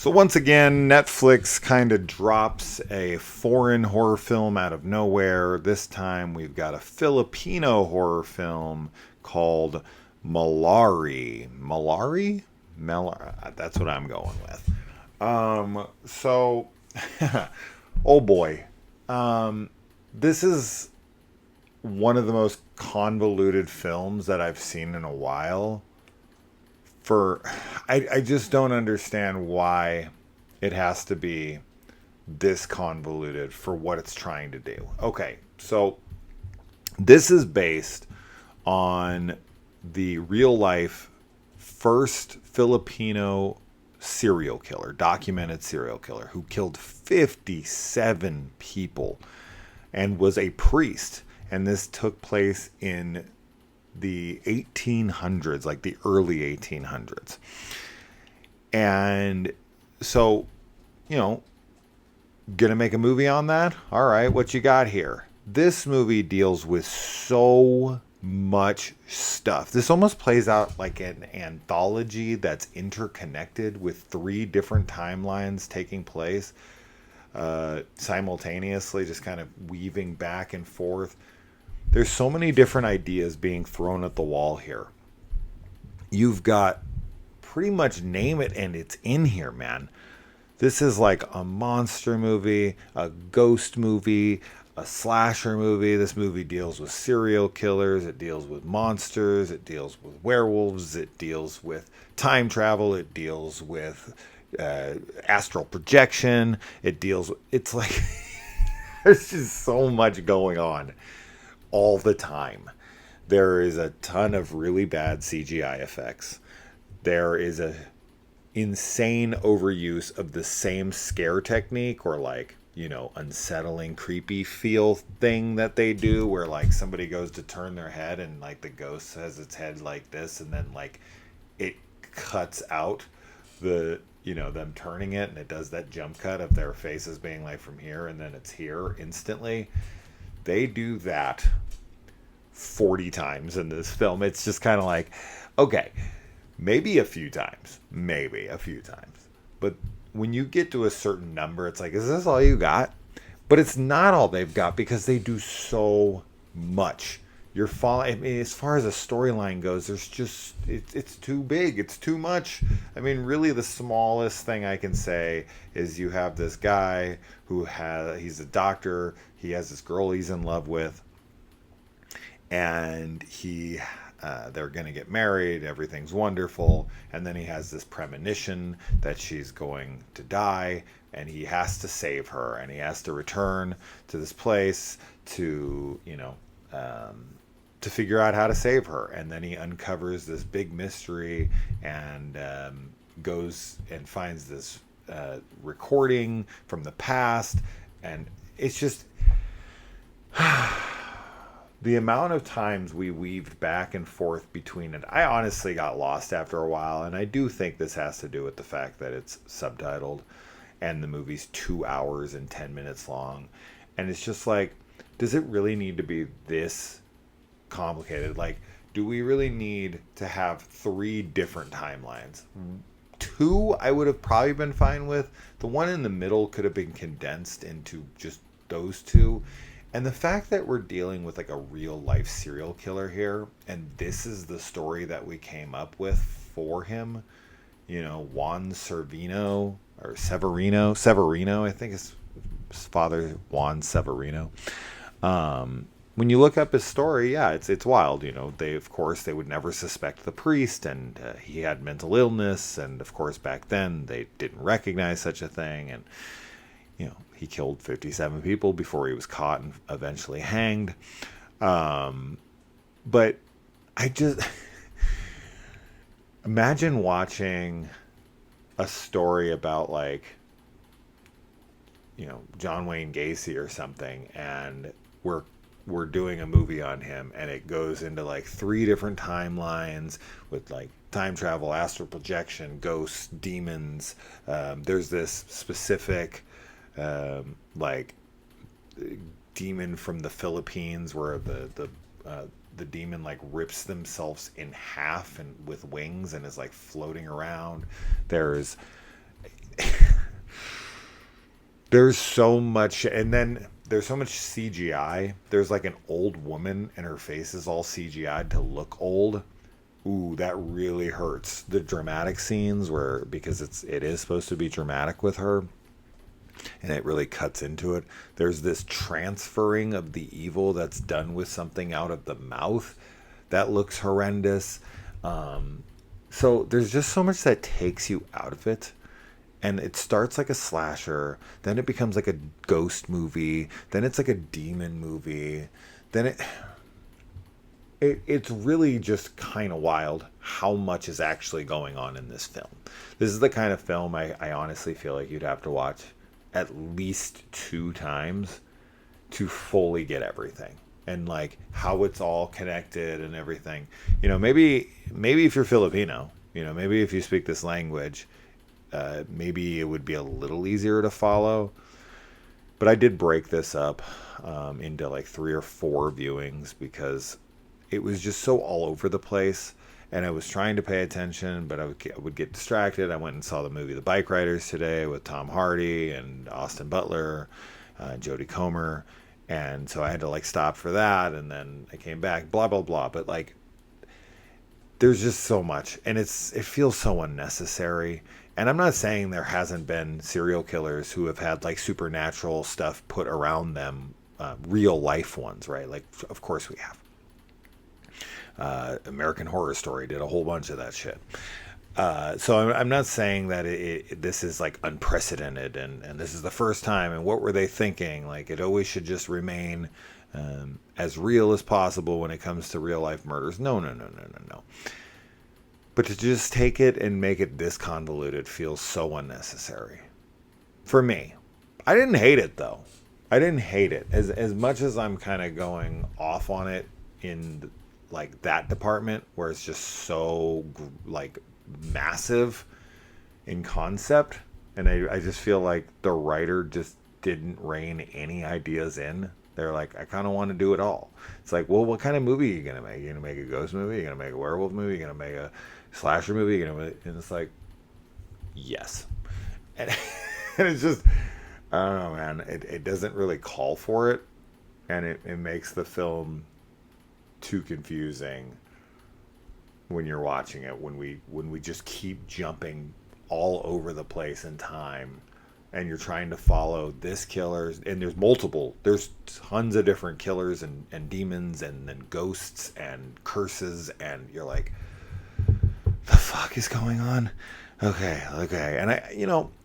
So once again, Netflix kind of drops a foreign horror film out of nowhere. This time we've got a Filipino horror film called Mallari. Mallari? That's what I'm going with. So, oh boy. This is one of the most convoluted films that I've seen in a while. For I just don't understand why it has to be this convoluted for what it's trying to do. Okay, so this is based on the real life first Filipino serial killer, documented serial killer, who killed 57 people and was a priest. And this took place in the 1800s, like the early 1800s. And so, you know, gonna make a movie on that? All right, what you got here? This movie deals with so much stuff. This almost plays out like an anthology that's interconnected with three different timelines taking place simultaneously, just kind of weaving back and forth. There's so many different ideas being thrown at the wall here. You've got pretty much name it and it's in here, man. This is like a monster movie, a ghost movie, a slasher movie. This movie deals with serial killers, it deals with monsters, it deals with werewolves, it deals with time travel, it deals with astral projection, it's like there's just so much going on all the time. There is a ton of really bad CGI effects. There is a insane overuse of the same scare technique, or like, you know, unsettling, creepy feel thing that they do, where like somebody goes to turn their head and like the ghost has its head like this, and then like it cuts out the, you know, them turning it, and it does that jump cut of their faces being like from here and then it's here instantly. They do that 40 times in this film. It's just kind of like, okay, maybe a few times. But when you get to a certain number, it's like, is this all you got? But it's not all they've got, because they do so much. You're following, I mean, as far as a storyline goes, there's just, it's too big. It's too much. I mean, really the smallest thing I can say is you have this guy he's a doctor. He has this girl he's in love with, and they're going to get married. Everything's wonderful. And then he has this premonition that she's going to die, and he has to save her, and he has to return to this place to, you know, to figure out how to save her. And then he uncovers this big mystery, and goes and finds this recording from the past. And it's just the amount of times we weaved back and forth between it. I honestly got lost after a while, and I do think this has to do with the fact that it's subtitled and the movie's 2 hours and 10 minutes long. And it's just like, does it really need to be this complicated? Like, do we really need to have three different timelines? Two, I would have probably been fine with. The one in the middle could have been condensed into just those two. And the fact that we're dealing with like a real life serial killer here, and this is the story that we came up with for him, you know, Juan Servino, or Severino, I think his father, Juan Severino. When you look up his story, yeah, it's wild. You know, they would never suspect the priest, and he had mental illness, and of course back then they didn't recognize such a thing, and you know, he killed 57 people before he was caught and eventually hanged. But I just imagine watching a story about, like, you know, John Wayne Gacy or something, and we're doing a movie on him, and it goes into like three different timelines with like time travel, astral projection, ghosts, demons. There's this specific like demon from the Philippines where the demon like rips themselves in half and with wings and is like floating around. There's There's so much, and then there's so much CGI. There's like an old woman, and her face is all CGI'd to look old. Ooh, that really hurts. The dramatic scenes where, because it is supposed to be dramatic with her, and it really cuts into it. There's this transferring of the evil that's done with something out of the mouth that looks horrendous. So there's just so much that takes you out of it. And it starts like a slasher, then it becomes like a ghost movie, then it's like a demon movie, then it's really just kind of wild how much is actually going on in this film. This is the kind of film I honestly feel like you'd have to watch at least 2 times to fully get everything, and like how it's all connected and everything. Maybe if you're Filipino, maybe if you speak this language, maybe it would be a little easier to follow. But I did break this up into like 3 or 4 viewings because it was just so all over the place. And I was trying to pay attention, but I would get distracted. I went and saw the movie The Bike Riders today with Tom Hardy and Austin Butler, Jodie Comer. And so I had to like stop for that. And then I came back, blah, blah, blah. But like, there's just so much. And it feels so unnecessary. And I'm not saying there hasn't been serial killers who have had like supernatural stuff put around them, real life ones, right? Like, of course we have. American Horror Story did a whole bunch of that shit. So I'm not saying that this is like unprecedented and this is the first time and what were they thinking? Like, it always should just remain as real as possible when it comes to real life murders. No. But to just take it and make it this convoluted feels so unnecessary. For me. I didn't hate it, though. I didn't hate it. As much as I'm kind of going off on it in like that department where it's just so like massive in concept. And I just feel like the writer just didn't rein any ideas in. They're like, I kind of want to do it all. It's like, well, what kind of movie are you going to make? You're going to make a ghost movie? You're going to make a werewolf movie? You're going to make a slasher movie? And it's like, yes. And it's just, I don't know, man. It doesn't really call for it. And it makes the film too confusing when you're watching it, when we just keep jumping all over the place in time. And you're trying to follow this killer, and there's tons of different killers and demons and then ghosts and curses, and you're like, the fuck is going on? Okay. And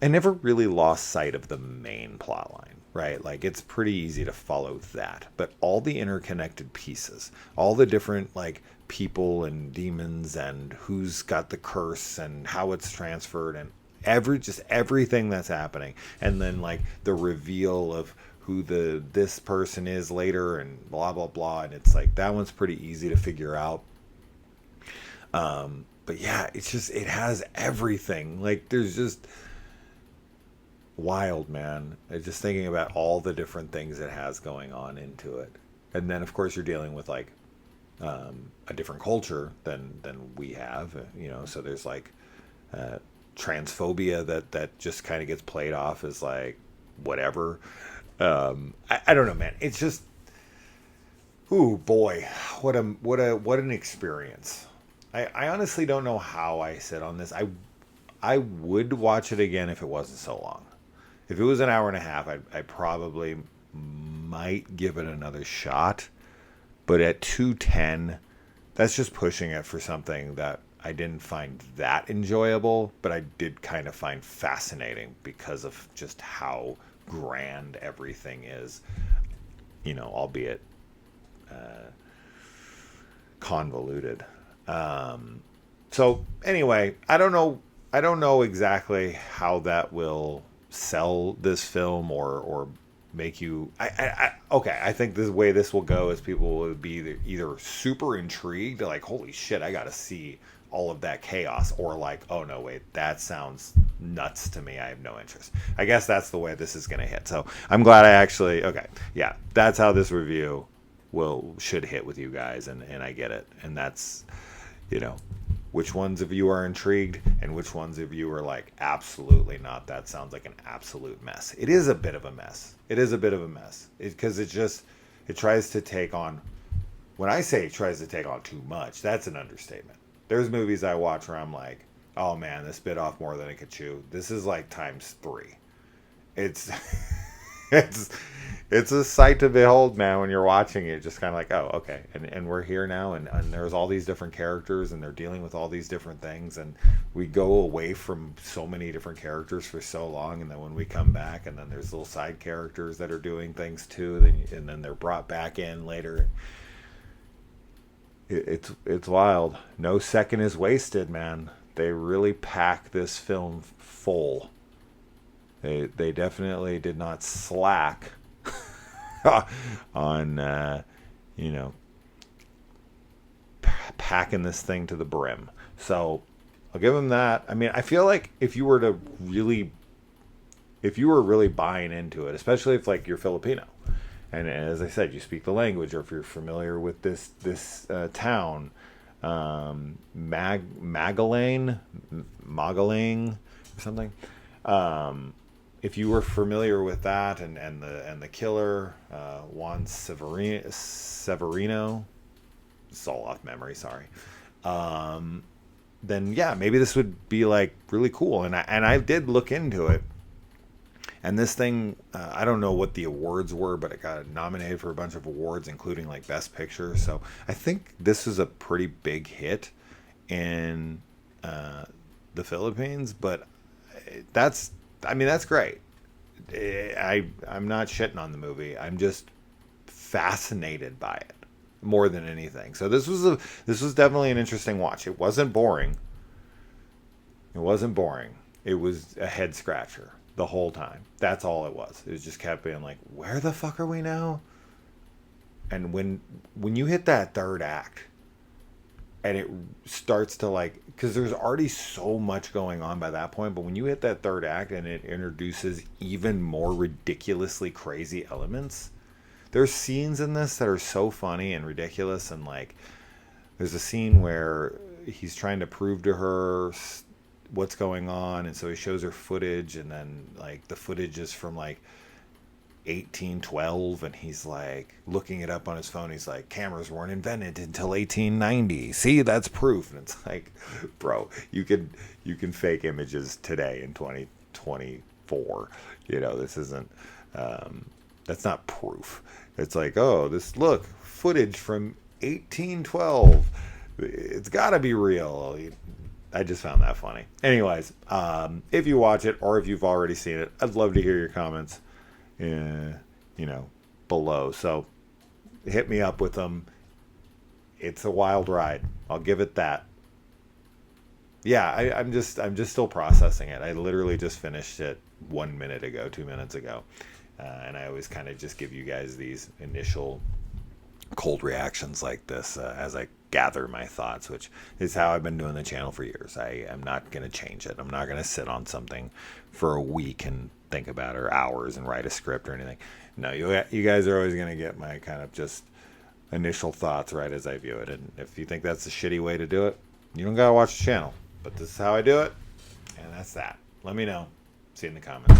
I never really lost sight of the main plot line, right? Like, it's pretty easy to follow that, but all the interconnected pieces, all the different like people and demons and who's got the curse and how it's transferred and everything that's happening, and then like the reveal of who this person is later and blah blah blah, and it's like that one's pretty easy to figure out. But yeah, it's just, it has everything. Like, there's just wild, man. I'm just thinking about all the different things it has going on into it, and then of course you're dealing with like a different culture than we have, so there's like transphobia that just kind of gets played off as like whatever. I don't know, man. It's just, ooh boy, what an experience. I honestly don't know how I sit on this. I would watch it again if it wasn't so long. If it was an hour and a half, I probably might give it another shot. But at 2:10, that's just pushing it for something that I didn't find that enjoyable, but I did kind of find fascinating because of just how grand everything is, albeit convoluted. So anyway, I don't know exactly how that will sell this film or make you, I think the way this will go is people will be either super intrigued, like, holy shit, I gotta see all of that chaos, or like, oh no, wait, that sounds nuts to me, I have no interest. I guess that's the way this is gonna hit. So I'm glad that's how this review should hit with you guys, and I get it. And that's, which ones of you are intrigued, and which ones of you are like, absolutely not. That sounds like an absolute mess. It is a bit of a mess. It is a bit of a mess. Because it tries to take on, when I say it tries to take on too much, that's an understatement. There's movies I watch where I'm like, oh man, this bit off more than it could chew. This is like times 3. It's it's a sight to behold, man, when you're watching it. Just kind of like, oh, okay. And we're here now, and there's all these different characters, and they're dealing with all these different things, and we go away from so many different characters for so long, and then when we come back, and then there's little side characters that are doing things too, and then they're brought back in later. It's wild. No second is wasted, man. They really pack this film full. They definitely did not slack on packing this thing to the brim. So I'll give them that. I mean, I feel like if you were really buying into it, especially if like you're Filipino, and as I said, you speak the language, or if you're familiar with this town, Magalang or something. If you were familiar with that, and the killer, Juan Severino, it's all off memory, sorry. Then yeah, maybe this would be like really cool. And I did look into it, and this thing, I don't know what the awards were, but it got nominated for a bunch of awards, including like Best Picture. So I think this is a pretty big hit in the Philippines. But that's great. I'm not shitting on the movie. I'm just fascinated by it more than anything. So this was definitely an interesting watch. It wasn't boring. It was a head scratcher the whole time. That's all it was. It just kept being like, where the fuck are we now? And when you hit that third act, and it starts to like, because there's already so much going on by that point, but when you hit that third act and it introduces even more ridiculously crazy elements, there's scenes in this that are so funny and ridiculous. And like, there's a scene where he's trying to prove to her what's going on, and so he shows her footage, and then like the footage is from like 1812, and he's like looking it up on his phone. He's like, cameras weren't invented until 1890. See, that's proof. And it's like, bro, you can fake images today in 2024. This isn't that's not proof. It's like, oh, look, footage from 1812. It's got to be real. I just found that funny. Anyways, if you watch it, or if you've already seen it, I'd love to hear your comments, below. So hit me up with them. It's a wild ride. I'll give it that. Yeah, I'm just still processing it. I literally just finished it 2 minutes ago. And I always kind of just give you guys these initial cold reactions like this as I gather my thoughts, which is how I've been doing the channel for years. I am not going to change it. I'm not going to sit on something for a week and think about it, or hours, and write a script or anything. No, you guys are always going to get my kind of just initial thoughts right as I view it. And if you think that's a shitty way to do it, you don't got to watch the channel. But this is how I do it, and that's that. Let me know. See you in the comments.